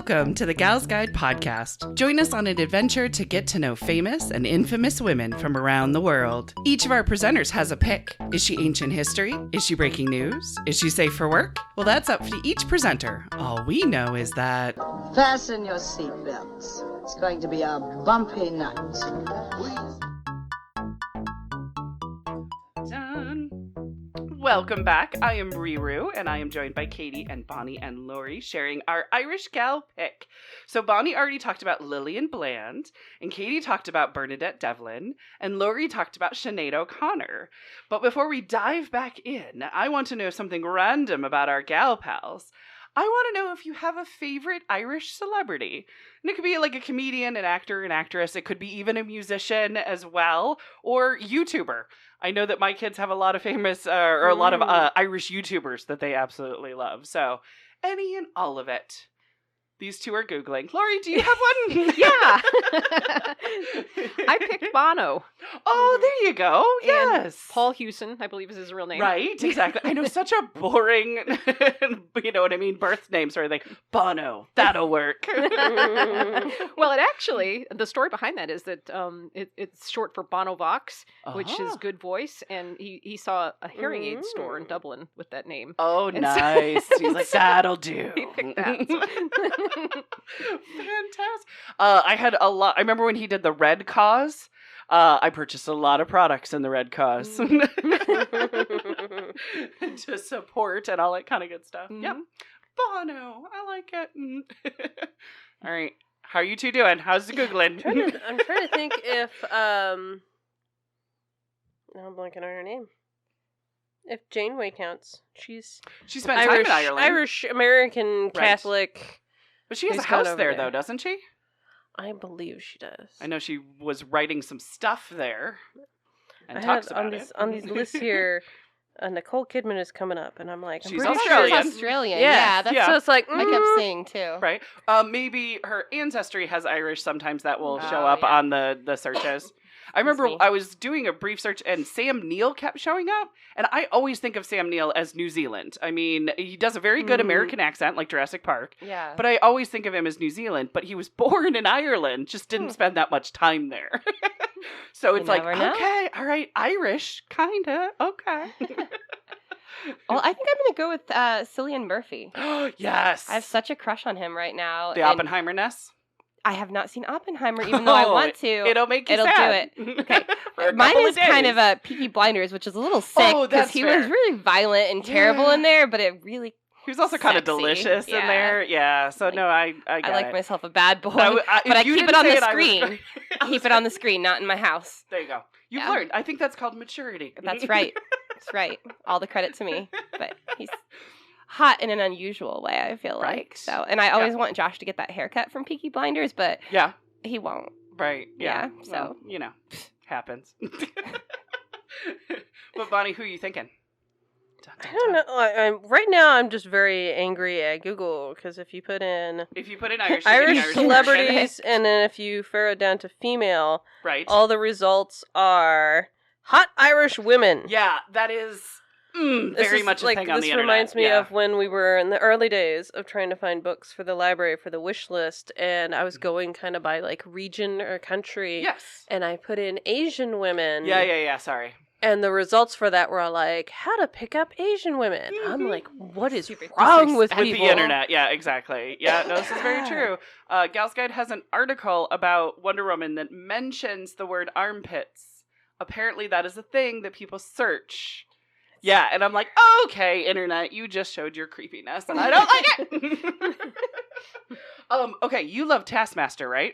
Welcome to the Gals Guide podcast. Join us on an adventure to get to know famous and infamous women from around the world. Each of our presenters has a pick. Is she ancient history? Is she breaking news? Is she safe for work? Well, that's up to each presenter. All we know is that... Fasten your seatbelts. It's going to be a bumpy night. Done. Welcome back. I am Riwo, and I am joined by Katie and Bonnie and Lori sharing our Irish gal pick. So Bonnie already talked about Lillian Bland, and Katie talked about Bernadette Devlin, and Lori talked about Sinead O'Connor. But before we dive back in, I want to know something random about our gal pals. I want to know if you have a favorite Irish celebrity. And it could be like a comedian, an actor, an actress. It could be even a musician as well, or YouTuber. I know that my kids have a lot of famous, or a lot of Irish YouTubers that they absolutely love. So any and all of it. These two are Googling. Lori, do you have one? Yeah. I picked Bono. Oh, there you go. Yes. And Paul Hewson, I believe is his real name. Right, exactly. I know, such a boring, you know what I mean, birth name sort of thing. Bono, that'll work. Well, it actually, the story behind that is that it's short for Bono Vox, which is good voice, and he saw a hearing aid store in Dublin with that name. Oh, and nice. So, he's like, that'll do. He picked that. Fantastic. I had a lot. I remember when he did the Red Cause. I purchased a lot of products in the Red Cause to support and all that kind of good stuff. Mm-hmm. Yep. Bono. I like it. All right. How are you two doing? How's the Googling? I'm trying to think if now I'm blanking on her name. If Janeway counts. She spent time in Ireland. Irish American Catholic. But she has a house there, though, doesn't she? I believe she does. I know she was writing some stuff there and I talks have about it. On these lists here, Nicole Kidman is coming up, and I'm like, she's Australian. She's Australian. Yeah, that's so it's like I kept saying too. Right. Maybe her ancestry has Irish. Sometimes that will show up on the searches. I remember I was doing a brief search and Sam Neill kept showing up. And I always think of Sam Neill as New Zealand. I mean, he does a very good American accent, like Jurassic Park. Yeah. But I always think of him as New Zealand. But he was born in Ireland, just didn't spend that much time there. So it's like, okay, all right, Irish, kind of, okay. Well, I think I'm going to go with Cillian Murphy. Yes. I have such a crush on him right now. The Oppenheimer-ness? I have not seen Oppenheimer, even though I want to. It'll make you sad. Do it. Okay. Mine is kind of a Peaky Blinders, which is a little sick because he was really violent and terrible in there, but it really he was also kind of delicious in there. Yeah. So no, I like myself a bad boy, but I keep it on the screen. Keep it on the screen, not in my house. There you go. You've learned. I think that's called maturity. That's right. That's right. All the credit to me. But he's hot in an unusual way, I feel like. So, and I always want Josh to get that haircut from Peaky Blinders, but he won't. Right. Yeah. So, well, you know, happens. But Bonnie, who are you thinking? I don't know. Right now, I'm just very angry at Google because if you put in Irish celebrities and then if you furrow down to female, all the results are hot Irish women. Yeah, that is. Very much a thing on the internet. This reminds me of when we were in the early days of trying to find books for the library for the wish list, and I was going kind of by like region or country. Yes. And I put in Asian women. Yeah. Sorry. And the results for that were like, how to pick up Asian women. Mm-hmm. I'm like, what is wrong with people? With the internet. Yeah, exactly. Yeah, no, this is very true. Gals Guide has an article about Wonder Woman that mentions the word armpits. Apparently that is a thing that people search. Yeah, and I'm like, okay, internet, you just showed your creepiness, and I don't like it. Okay, you love Taskmaster, right?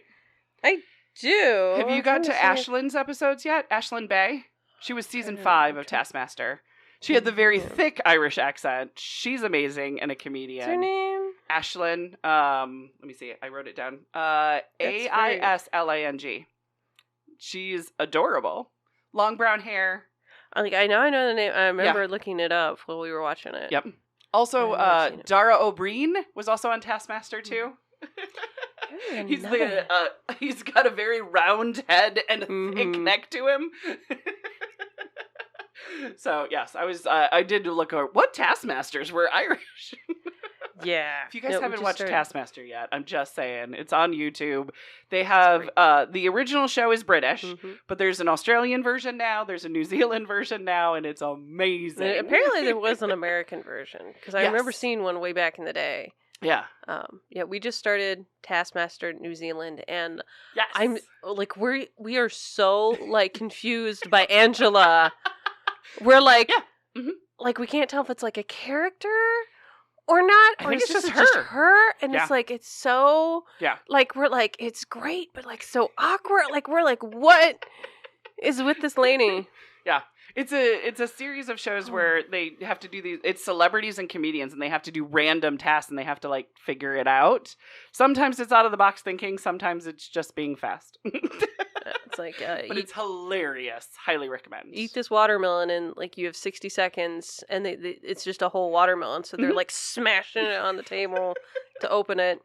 I do. Have you got to Ashlyn's episodes yet? Ashlyn Bay? She was season 5 of Taskmaster. She had the very thick Irish accent. She's amazing and a comedian. What's her name? Ashlyn. Let me see. I wrote it down. Aislang. She's adorable. Long brown hair. I know the name. I remember looking it up while we were watching it. Yep. Also, Dara O'Brien was also on Taskmaster too. He's got a very round head and a thick neck to him. So yes, I did look over what Taskmasters were Irish. Yeah. If you guys haven't watched Taskmaster yet, I'm just saying. It's on YouTube. They have, the original show is British, but there's an Australian version now, there's a New Zealand version now, and it's amazing. And apparently there was an American version, because I remember seeing one way back in the day. Yeah. We just started Taskmaster New Zealand, and I'm like, we are so like confused by Angela. We're like, like we can't tell if it's like a character or not, or it's just her, and it's like it's so like we're like it's great, but like so awkward. Like we're like, what is with this lady? Yeah. It's a series of shows where they have to do these. It's celebrities and comedians, and they have to do random tasks, and they have to like figure it out. Sometimes it's out of the box thinking. Sometimes it's just being fast. It's like, but it's hilarious. Highly recommend. Eat this watermelon, and like you have 60 seconds, and it's just a whole watermelon. So they're like smashing it on the table to open it.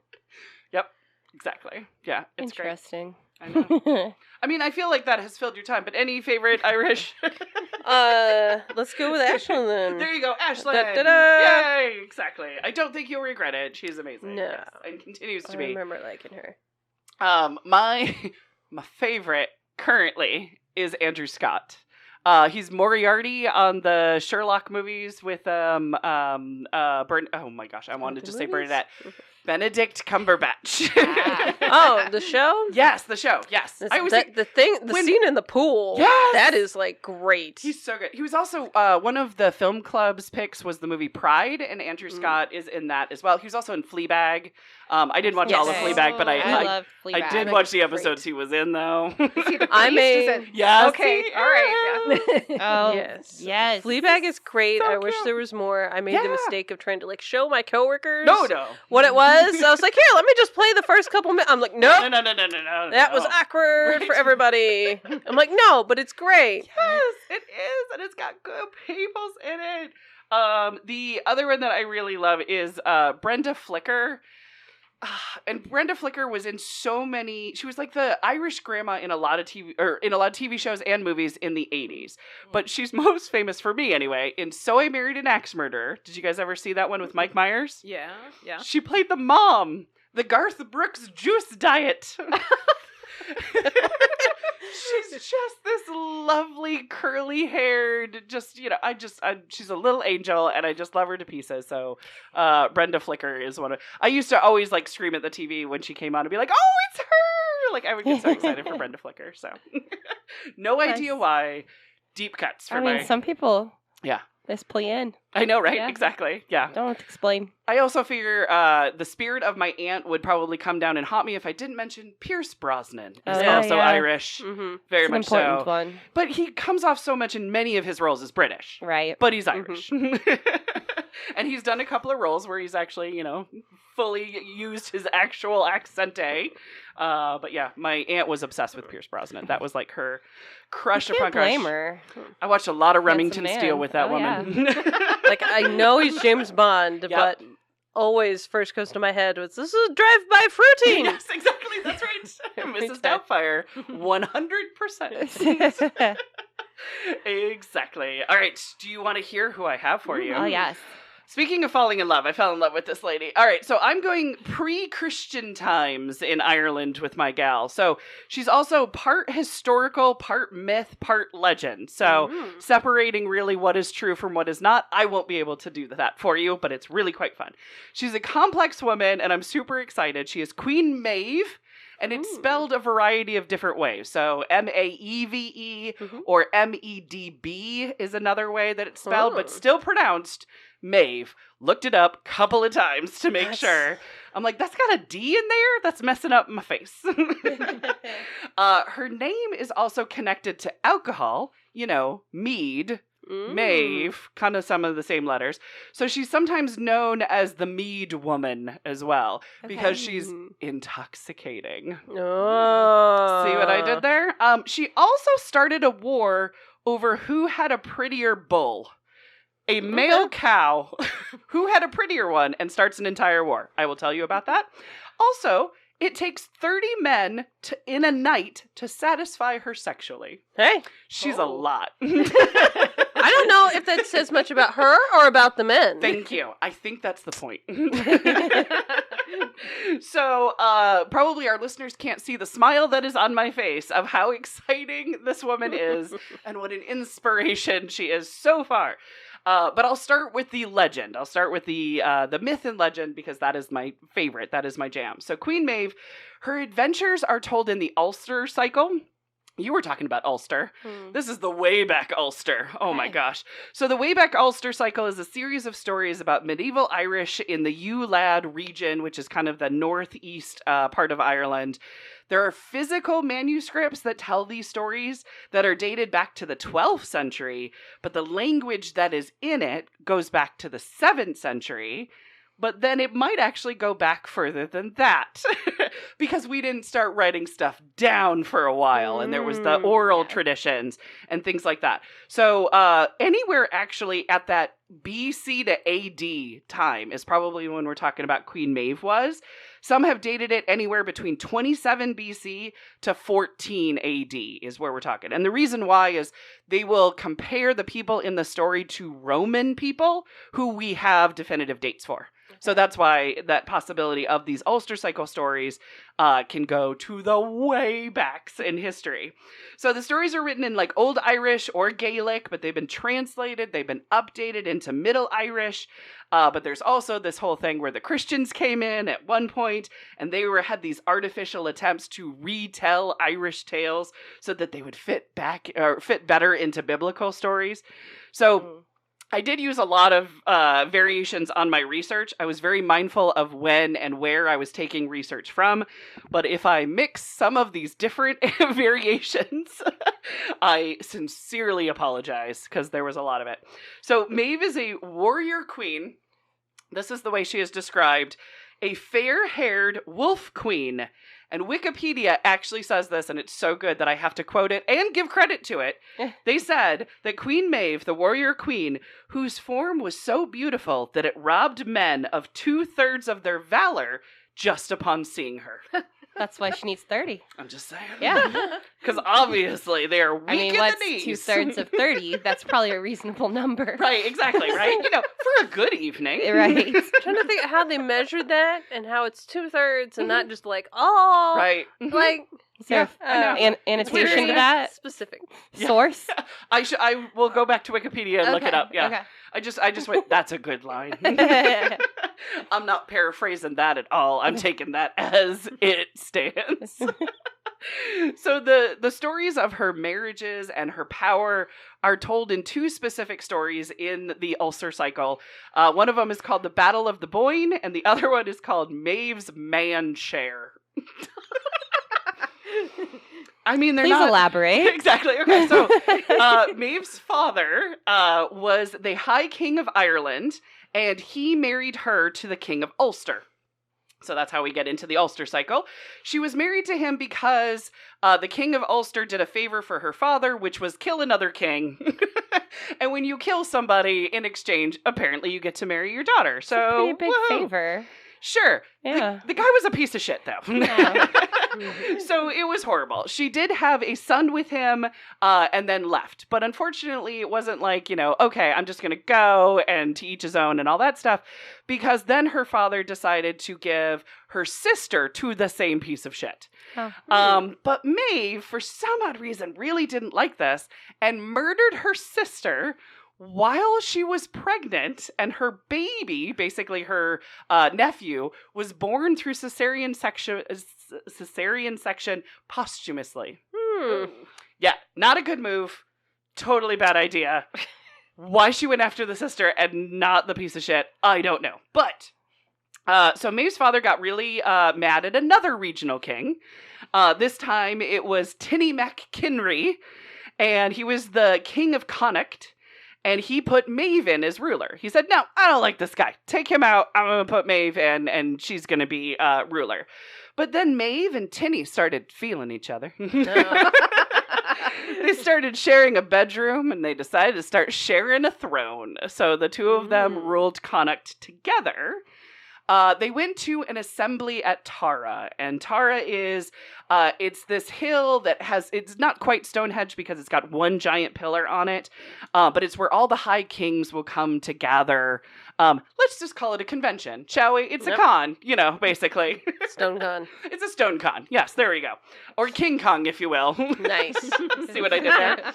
Yep, exactly. Yeah, it's interesting. Great. I know. I mean, I feel like that has filled your time, but any favorite Irish? Let's go with Ashlyn then. There you go, Ashlyn. Yay! Exactly. I don't think you'll regret it. She's amazing. No. Yes, and continues to be. I remember liking her. My favorite currently is Andrew Scott. He's Moriarty on the Sherlock movies with oh my gosh, I wanted to say Bernadette. Benedict Cumberbatch. Oh, the show? Yes, the show. Yes. The scene in the pool. Yes! That is like great. He's so good. He was also one of the film club's picks was the movie Pride, and Andrew Scott is in that as well. He was also in Fleabag. I didn't watch all of Fleabag, but I love Fleabag. I did watch the episodes he was in though. Is he the priest? Yes. Okay. All right. Yeah. Oh yes. Fleabag is great. I wish there was more. I made the mistake of trying to like show my coworkers what it was. I was like, here, let me just play the first couple minutes. I'm like, nope. No. That was awkward for everybody. I'm like, no, but it's great. Yes, it is, and it's got good peoples in it. The other one that I really love is Brenda Flicker. And Brenda Flicker was in so many. She was like the Irish grandma in a lot of TV shows and movies in the 80s. But she's most famous for me anyway in So I Married an Axe Murderer. Did you guys ever see that one with Mike Myers? Yeah. She played the mom, the Garth Brooks juice diet. She's just this lovely curly haired, she's a little angel, and I just love her to pieces. So Brenda Flicker is one of. I used to always like scream at the TV when she came on and be like, "Oh, it's her!" Like I would get so excited for Brenda Flicker. So no idea why. Deep cuts for some people. Yeah. This play in. I know, right? Yeah. Exactly. Yeah. Don't have to explain. I also figure the spirit of my aunt would probably come down and haunt me if I didn't mention Pierce Brosnan. He's also Irish. Mm-hmm. Very much so. Important one. But he comes off so much in many of his roles as British. Right. But he's Irish. And he's done a couple of roles where he's actually, fully used his actual accente. But yeah, my aunt was obsessed with Pierce Brosnan. That was like her crush upon crush. Blame her. I watched a lot of Remington Steele with that woman. Yeah. Like I know he's James Bond, but always first goes to my head was this is drive-by fruiting. Yes, exactly. That's right. Mrs. Doubtfire, 100%. Exactly. All right. Do you want to hear who I have for you? Oh yes. Speaking of falling in love, I fell in love with this lady. All right, so I'm going pre-Christian times in Ireland with my gal. So she's also part historical, part myth, part legend. So separating really what is true from what is not. I won't be able to do that for you, but it's really quite fun. She's a complex woman, and I'm super excited. She is Queen Maeve. And it's spelled a variety of different ways. So Maeve or Medb is another way that it's spelled, but still pronounced Maeve. Looked it up a couple of times to make sure. I'm like, that's got a D in there? That's messing up my face. Her name is also connected to alcohol, mead. Maeve, kind of some of the same letters. So she's sometimes known as the meade-woman as well, because she's intoxicating. Oh. See what I did there? She also started a war over who had a prettier bull. A male cow who had a prettier one and starts an entire war. I will tell you about that. Also, it takes 30 men in a night to satisfy her sexually. Hey. She's a lot. I don't know if that says much about her or about the men. Thank you. I think that's the point. So, probably our listeners can't see the smile that is on my face of how exciting this woman is and what an inspiration she is so far. But I'll start with the legend. I'll start with the myth and legend because that is my favorite. That is my jam. So Queen Maeve, her adventures are told in the Ulster cycle. You were talking about Ulster. This is the Wayback Ulster. Oh my gosh. So the Wayback Ulster cycle is a series of stories about medieval Irish in the Ulad region, which is kind of the northeast part of Ireland. There are physical manuscripts that tell these stories that are dated back to the 12th century, but the language that is in it goes back to the 7th century. But then it might actually go back further than that because we didn't start writing stuff down for a while and there was the oral traditions and things like that. So anywhere actually at that BC to AD time is probably when we're talking about Queen Maeve was. Some have dated it anywhere between 27 BC to 14 AD is where we're talking. And the reason why is they will compare the people in the story to Roman people who we have definitive dates for. So that's why that possibility of these Ulster cycle stories can go to the way backs in history. So the stories are written in like Old Irish or Gaelic, but they've been translated, they've been updated into Middle Irish. But there's also this whole thing where the Christians came in at one point and they had these artificial attempts to retell Irish tales so that they would fit better into biblical stories. So I did use a lot of variations on my research. I was very mindful of when and where I was taking research from. But if I mix some of these different variations, I sincerely apologize because there was a lot of it. So Maeve is a warrior queen. This is the way she is described. A fair-haired wolf queen. And Wikipedia actually says this, and it's so good that I have to quote it and give credit to it. They said that Queen Maeve, the warrior queen, whose form was so beautiful that it robbed men of 2/3 of their valor just upon seeing her. That's why she needs 30. I'm just saying. Yeah. Because obviously they are weak in the knees. 2/3 of 30? That's probably a reasonable number. Right, exactly, right? For a good evening. Right. I'm trying to think how they measured that and how it's 2/3 and not just like, oh. Right. Like, is there annotation to that? Specific. Source? I will go back to Wikipedia and look it up. Yeah. Okay. I just went, that's a good line. I'm not paraphrasing that at all. I'm taking that as it stands. So the stories of her marriages and her power are told in two specific stories in the Ulster cycle. One of them is called the Battle of the Boyne, and the other one is called Maeve's Man Share. I mean, they're Please not... elaborate. Exactly. Okay, so Maeve's father was the High King of Ireland, and he married her to the King of Ulster. So that's how we get into the Ulster cycle. She was married to him because the King of Ulster did a favor for her father, which was kill another king. And when you kill somebody in exchange, apparently you get to marry your daughter. So it's a pretty big favor. Sure. Yeah. The guy was a piece of shit, though. Yeah. So it was horrible. She did have a son with him and then left. But unfortunately, it wasn't like, okay, I'm just going to go and to each his own and all that stuff. Because then her father decided to give her sister to the same piece of shit. Oh. But Maeve, for some odd reason, really didn't like this and murdered her sister while she was pregnant, and her baby, basically her nephew, was born through cesarean section posthumously. Yeah, not a good move. Totally bad idea. Why she went after the sister and not the piece of shit, I don't know. But, so Maeve's father got really mad at another regional king. This time it was Tinny MacKinry, and he was the king of Connacht. And he put Maeve in as ruler. He said, no, I don't like this guy. Take him out. I'm going to put Maeve in, and she's going to be ruler. But then Maeve and Tinny started feeling each other. They started sharing a bedroom, and they decided to start sharing a throne. So the two of them ruled Connacht together. they went to an assembly at Tara, and Tara is, it's this hill that it's not quite Stonehenge because it's got one giant pillar on it, but it's where all the high kings will come to gather. Let's just call it a convention, shall we? It's a con, basically. Stone con. It's a stone con. Yes, there we go. Or King Kong, if you will. Nice. See what I did there?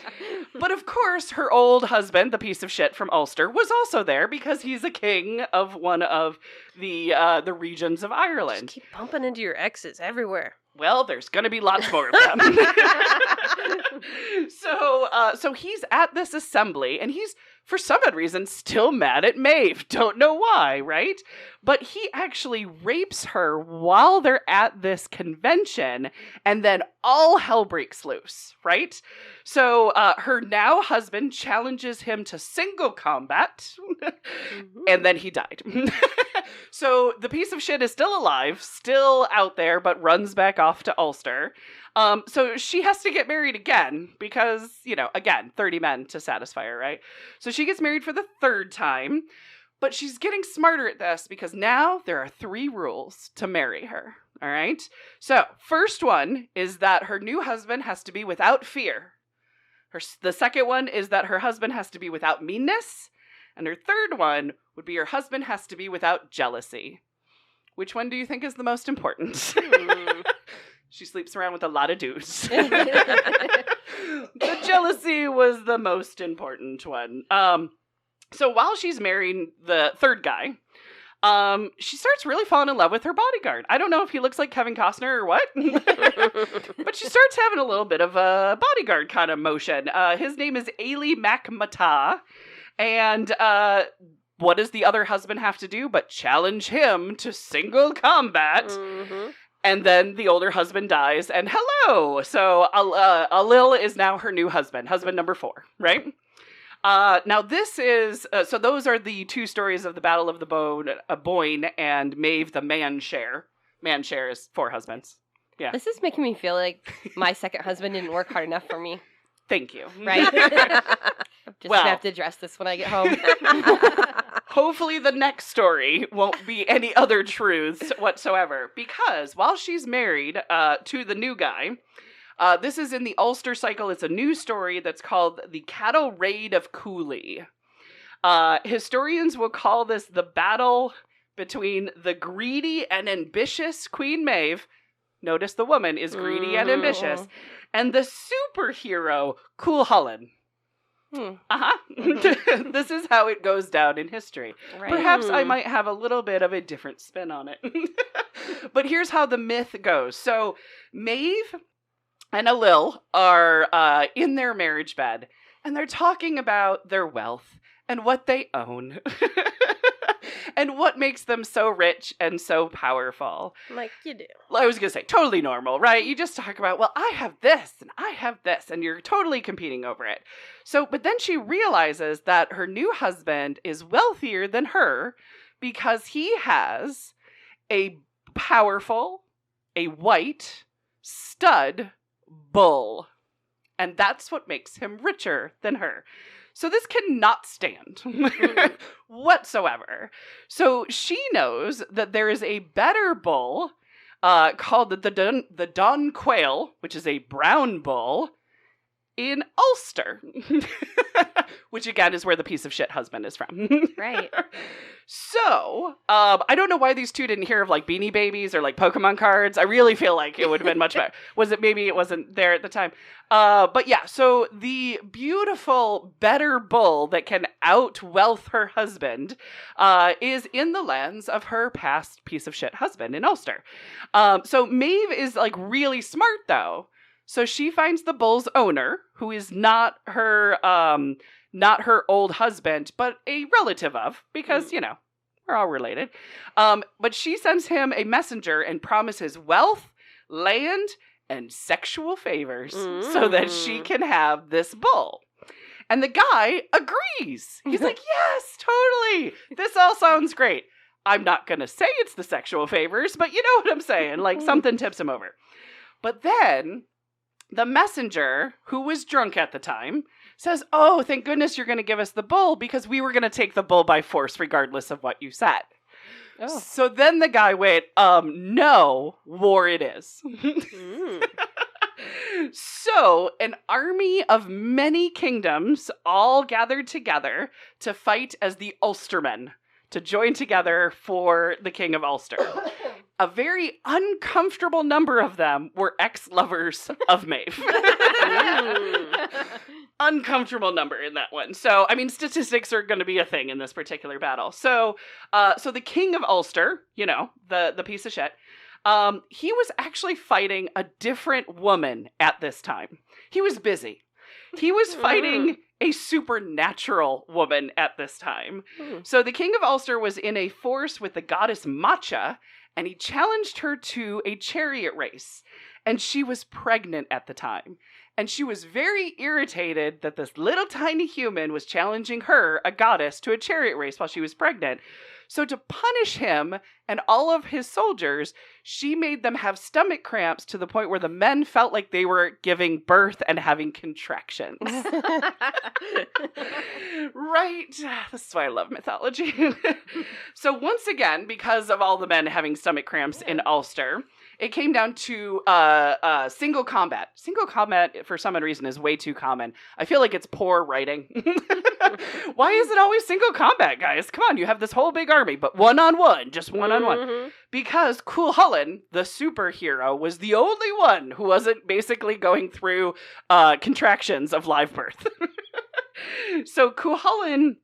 But of course, her old husband, the piece of shit from Ulster, was also there because he's a king of one of the regions of Ireland. Just keep bumping into your exes everywhere. Well, there's going to be lots more of them. So he's at this assembly, and he's, for some odd reason, still mad at Maeve. Don't know why, right? But he actually rapes her while they're at this convention, and then all hell breaks loose, right? So her now husband challenges him to single combat, and then he died. So the piece of shit is still alive, still out there, but runs back off to Ulster. So she has to get married again because, again, 30 men to satisfy her, right? So she gets married for the third time, but she's getting smarter at this because now there are 3 rules to marry her, all right? So first one is that her new husband has to be without fear. The second one is that her husband has to be without meanness. And her third one would be her husband has to be without jealousy. Which one do you think is the most important? She sleeps around with a lot of dudes. The jealousy was the most important one. So while she's marrying the third guy, she starts really falling in love with her bodyguard. I don't know if he looks like Kevin Costner or what, but she starts having a little bit of a bodyguard kind of motion. His name is Ailey MacMata. And what does the other husband have to do but challenge him to single combat? Mm-hmm. And then the older husband dies, and hello! So Alil is now her new husband number 4, right? Now this is, so those are the 2 stories of the Battle of the Boyne and Maeve the man-share. Man-share is 4 husbands. Yeah. This is making me feel like my second husband didn't work hard enough for me. Thank you. Right? Just gonna have to address this when I get home. Hopefully the next story won't be any other truths whatsoever. Because while she's married to the new guy, this is in the Ulster cycle. It's a new story that's called The Cattle Raid of Cooley. Historians will call this the battle between the greedy and ambitious Queen Maeve. Notice the woman is greedy and ambitious. And the superhero, Cool Hullen. This is how it goes down in history. Right. Perhaps I might have a little bit of a different spin on it. But here's how the myth goes. So Maeve and Alil are in their marriage bed, and they're talking about their wealth and what they own. And what makes them so rich and so powerful. Like you do. I was going to say, totally normal, right? You just talk about, well, I have this, and I have this, and you're totally competing over it. So, but then she realizes that her new husband is wealthier than her because he has a powerful, a white, stud bull. And that's what makes him richer than her. So this cannot stand whatsoever. So she knows that there is a better bull called the Don Quail, which is a brown bull, in Ulster. Which again is where the piece of shit husband is from. Right. So, I don't know why these 2 didn't hear of like Beanie Babies or like Pokemon cards. I really feel like it would have been much better. Maybe it wasn't there at the time. But yeah, so the beautiful, better bull that can out-wealth her husband is in the lands of her past piece of shit husband in Ulster. So Maeve is like really smart though. So she finds the bull's owner, who is not her old husband, but a relative of, because, we're all related. But she sends him a messenger and promises wealth, land, and sexual favors so that she can have this bull. And the guy agrees. He's like, yes, totally. This all sounds great. I'm not going to say it's the sexual favors, but you know what I'm saying. Like something tips him over. But then the messenger, who was drunk at the time, says, oh, thank goodness you're going to give us the bull because we were going to take the bull by force regardless of what you said. Oh. So then the guy went, no, war it is. So an army of many kingdoms all gathered together to fight as the Ulstermen, to join together for the King of Ulster. A very uncomfortable number of them were ex-lovers of Maeve. Uncomfortable number in that one. So, I mean, statistics are going to be a thing in this particular battle. So the King of Ulster, you know, the piece of shit, he was actually fighting a different woman at this time. He was busy. He was fighting a supernatural woman at this time. So the King of Ulster was in a force with the goddess Matcha, and he challenged her to a chariot race. And she was pregnant at the time. And she was very irritated that this little tiny human was challenging her, a goddess, to a chariot race while she was pregnant. So to punish him and all of his soldiers, she made them have stomach cramps to the point where the men felt like they were giving birth and having contractions. Right? This is why I love mythology. So once again, because of all the men having stomach cramps in Ulster, it came down to single combat. Single combat, for some reason, is way too common. I feel like it's poor writing. Why is it always single combat, guys? Come on, you have this whole big army, but one-on-one, just one-on-one. Because Cuchulainn, the superhero, was the only one who wasn't basically going through contractions of live birth. So Cuchulainn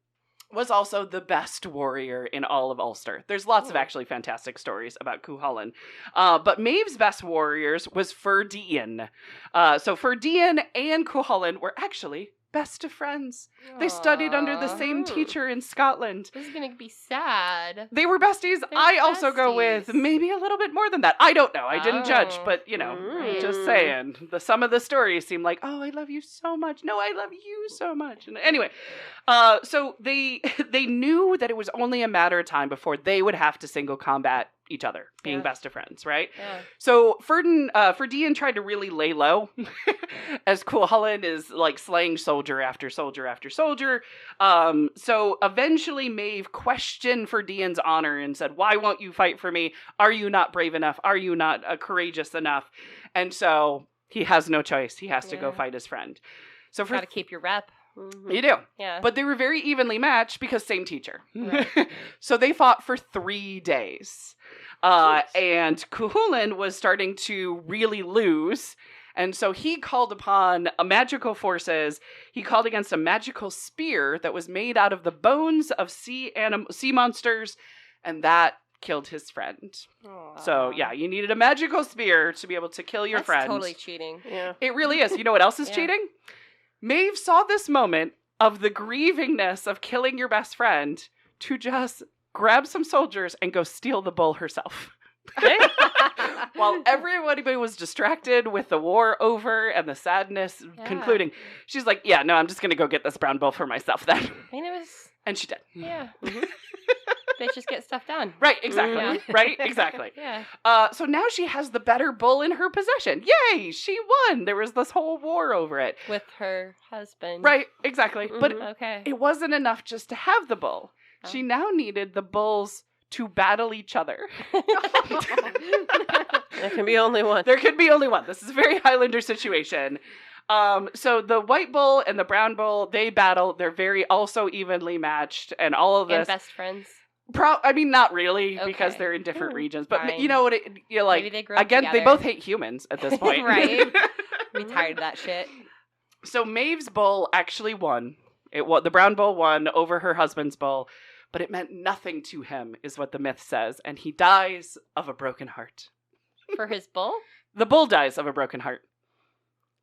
was also the best warrior in all of Ulster. There's lots of actually fantastic stories about Cuchulainn. But Maeve's best warriors was Ferdian. So Ferdian and Cuchulainn were actually best of friends. They studied under the same teacher in Scotland. This is going to be sad. They were besties. I also go with maybe a little bit more than that. I don't know. I didn't judge, but, you know, just saying. Some of the stories seem like, oh, I love you so much. No, I love you so much. And anyway, so they knew that it was only a matter of time before they would have to single combat each other, being best of friends, right? Yeah. So Ferdian tried to really lay low as Cuchulainn is like slaying soldier after soldier after soldier. So eventually Maeve questioned Ferdian's honor and said, why won't you fight for me? Are you not brave enough? Are you not courageous enough? And so he has no choice. He has to go fight his friend. So got to keep your rep. You do. Yeah. But they were very evenly matched because same teacher. Right. So they fought for 3 days. And Cuchulainn was starting to really lose. And so he called upon magical forces. He called against a magical spear that was made out of the bones of sea monsters. And that killed his friend. Aww. So, yeah, you needed a magical spear to be able to kill your friend. That's totally cheating. Yeah. It really is. You know what else is cheating? Maeve saw this moment of the grievingness of killing your best friend to just grab some soldiers and go steal the bull herself. While everybody was distracted with the war over and the sadness concluding, she's like, yeah, no, I'm just going to go get this brown bull for myself then. I mean, it was... And she did. Yeah. Bitches get stuff done. Right, exactly. Yeah. Right, exactly. Yeah. So now she has the better bull in her possession. Yay, she won. There was this whole war over it. With her husband. Right, exactly. But it wasn't enough just to have the bull. Oh. She now needed the bulls to battle each other. There can be only one. There could be only one. This is a very Highlander situation. So the white bull and the brown bull, they battle. They're very also evenly matched and all of this. And best friends? I mean, not really, because they're in different regions. But fine. You know what? You're like, again, they both hate humans at this point. Right. We tired of that shit. So Maeve's bull actually won. The brown bull won over her husband's bull. But it meant nothing to him, is what the myth says. And he dies of a broken heart. For his bull? The bull dies of a broken heart.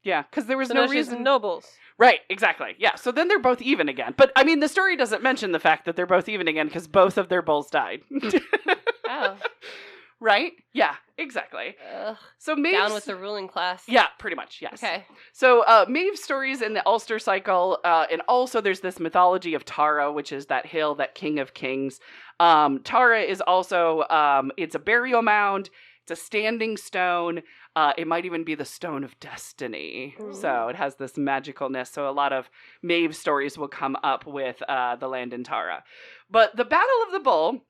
Yeah, because there was no reason. Nobles. Right, exactly. Yeah, so then they're both even again. But, I mean, the story doesn't mention the fact that they're both even again because both of their bulls died. Oh. Right? Yeah, exactly. So Maeve's... Down with the ruling class. Yeah, pretty much, yes. Okay. So Maeve's stories in the Ulster cycle, and also there's this mythology of Tara, which is that hill, that king of kings. Tara is also, it's a burial mound. It's a standing stone. It might even be the stone of destiny. Ooh. So it has this magicalness. So a lot of Maeve stories will come up with the land in Tara. But the Battle of the Bull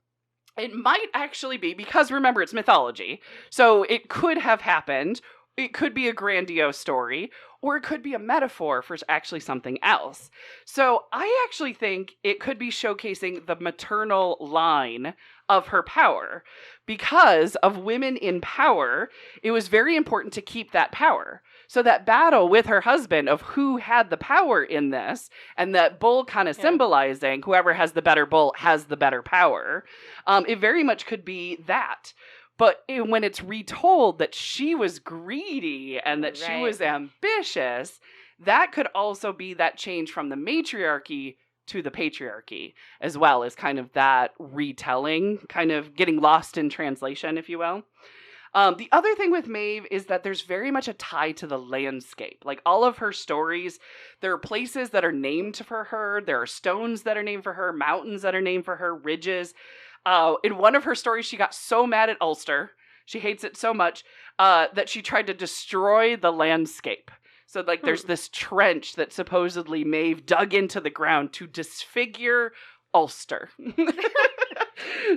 it might actually be, because remember, it's mythology, so it could have happened. It could be a grandiose story, or it could be a metaphor for actually something else. So I actually think it could be showcasing the maternal line of her power. Because of women in power, it was very important to keep that power. So that battle with her husband of who had the power in this, and that bull kind of symbolizing whoever has the better bull has the better power, it very much could be that. But when it's retold that she was greedy and that she was ambitious, that could also be that change from the matriarchy to the patriarchy, as well as kind of that retelling, kind of getting lost in translation, if you will. The other thing with Maeve is that there's very much a tie to the landscape. Like, all of her stories, there are places that are named for her. There are stones that are named for her, mountains that are named for her, ridges. In one of her stories, she got so mad at Ulster, she hates it so much, that she tried to destroy the landscape. So, like, there's this trench that supposedly Maeve dug into the ground to disfigure Ulster.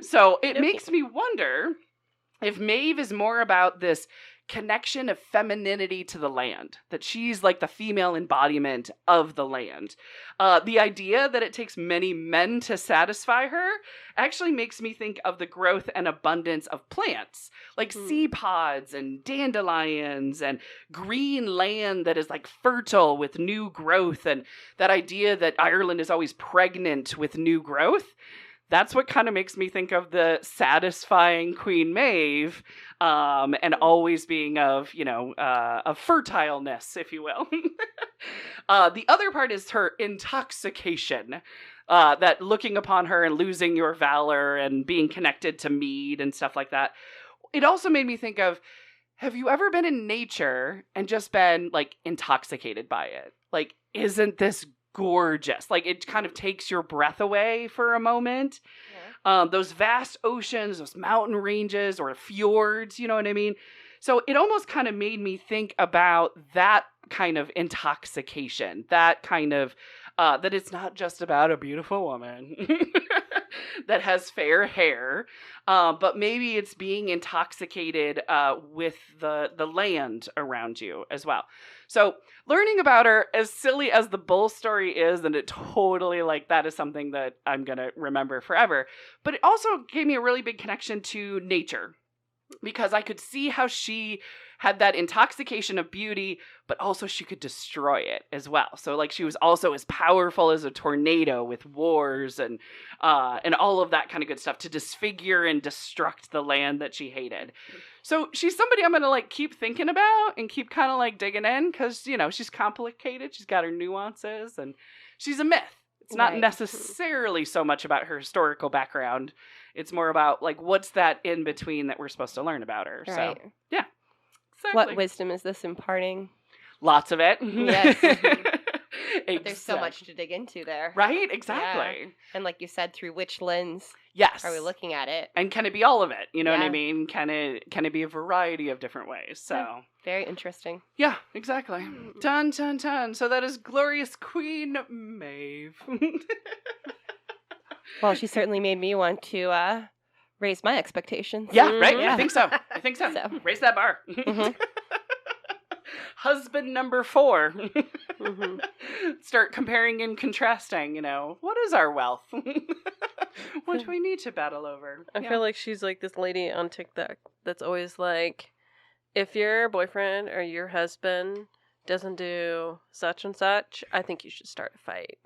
So it makes me wonder if Maeve is more about this connection of femininity to the land, that she's like the female embodiment of the land. The idea that it takes many men to satisfy her actually makes me think of the growth and abundance of plants, like sea pods and dandelions and green land that is like fertile with new growth, and that idea that Ireland is always pregnant with new growth. That's what kind of makes me think of the satisfying Queen Maeve, and always being of, of fertileness, if you will. The other part is her intoxication, that looking upon her and losing your valor and being connected to mead and stuff like that. It also made me think of, have you ever been in nature and just been, like, intoxicated by it? Like, isn't this gorgeous? Like, it kind of takes your breath away for a moment. Those vast oceans, those mountain ranges or fjords, you know what I mean? So it almost kind of made me think about that kind of intoxication, that kind of, that it's not just about a beautiful woman that has fair hair, but maybe it's being intoxicated with the land around you as well. So learning about her, as silly as the bull story is, and it totally, like, that is something that I'm going to remember forever, but it also gave me a really big connection to nature, because I could see how she had that intoxication of beauty, but also she could destroy it as well. So, like, she was also as powerful as a tornado with wars and all of that kind of good stuff to disfigure and destruct the land that she hated. So she's somebody I'm going to, like, keep thinking about and keep kind of, like, digging in, because, she's complicated. She's got her nuances, and she's a myth. It's not necessarily so much about her historical background. It's more about, like, what's that in between that we're supposed to learn about her. Right. So, yeah. Exactly. What wisdom is this imparting? Lots of it. Yes. But there's so much to dig into there. Right? Exactly. Yeah. And like you said, through which lens are we looking at it? And can it be all of it? You know what I mean? Can it be a variety of different ways? So very interesting. Yeah, exactly. Dun, dun, dun. So that is glorious Queen Maeve. Well, she certainly made me want to raise my expectations. Yeah, right? Yeah. I think so. So. Raise that bar. Husband number 4. Start comparing and contrasting, what is our wealth? What do we need to battle over? I feel like she's like this lady on TikTok that's always like, if your boyfriend or your husband doesn't do such and such, I think you should start a fight.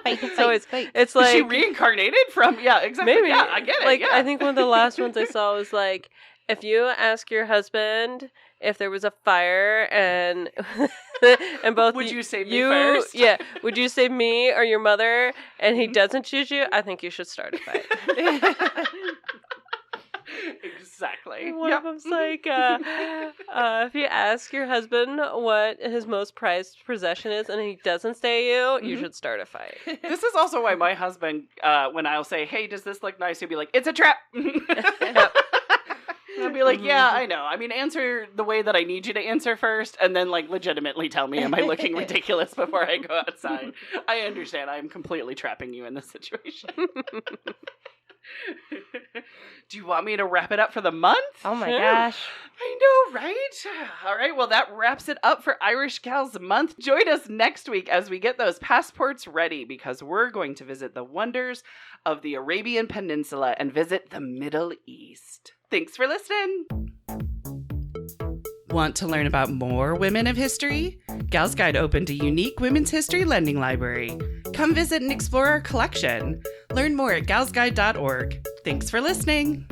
It's like, is she reincarnated from? Yeah, exactly. Maybe. Yeah, I get it. Like, I think one of the last ones I saw was like, if you ask your husband if there was a fire and both would you save me first? Yeah. Would you save me or your mother? And he doesn't choose you, I think you should start a fight. Exactly. One of them's like, if you ask your husband what his most prized possession is and he doesn't say you should start a fight. This is also why my husband, when I'll say, hey, does this look nice? He'll be like, it's a trap. I'll be like, yeah, I know. I mean, answer the way that I need you to answer first, and then, like, legitimately tell me, am I looking ridiculous before I go outside? I understand. I'm completely trapping you in this situation. Do you want me to wrap it up for the month? Oh my gosh. I know, right? All right, well, that wraps it up for Irish Gals Month. Join us next week as we get those passports ready because we're going to visit the wonders of the Arabian Peninsula and visit the Middle East. Thanks for listening. Want to learn about more women of history? Gals Guide opened a unique women's history lending library. Come visit and explore our collection. Learn more at galsguide.org. Thanks for listening.